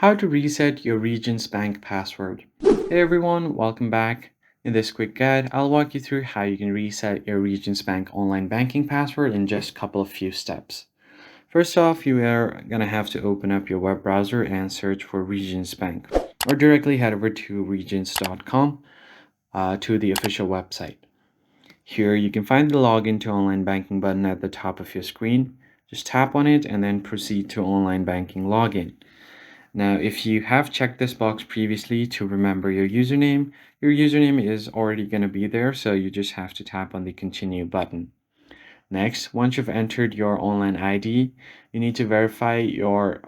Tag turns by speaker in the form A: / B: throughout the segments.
A: How to reset your Regions Bank password. Hey everyone, welcome back. In this quick guide, I'll walk you through how you can reset your Regions Bank online banking password in just a couple of few steps. First off, you are going to have to open up your web browser and search for Regions Bank, or directly head over to regions.com to the official website. Here you can find the login to online banking button at the top of your screen. Just tap on it and then proceed to online banking login. Now, if you have checked this box previously to remember your username is already going to be there, so you just have to tap on the continue button. Next, once you've entered your online ID, you need to verify your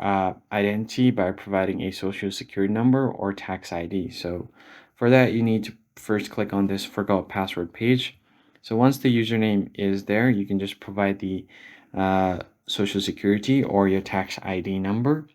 A: identity by providing a social security number or tax ID. So for that, you need to first click on this forgot password page. So once the username is there, you can just provide the social security or your tax ID number.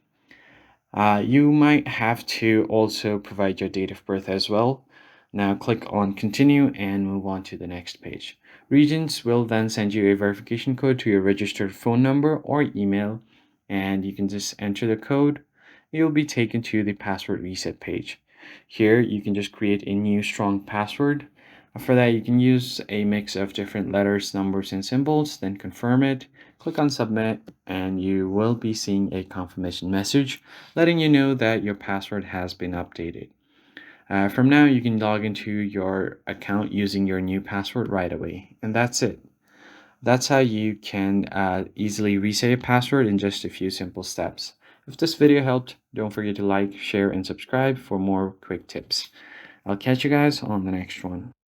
A: You might have to also provide your date of birth as well. Now click on continue and move on to the next page. Regions will then send you a verification code to your registered phone number or email, and you can just enter the code. You'll be taken to the password reset page. Here you can just create a new strong password. For that, you can use a mix of different letters, numbers, and symbols, then confirm it. Click on submit and you will be seeing a confirmation message letting you know that your password has been updated. From now, you can log into your account using your new password right away. And that's it. That's how you can easily reset your password in just a few simple steps. If this video helped, don't forget to like, share, and subscribe for more quick tips. I'll catch you guys on the next one.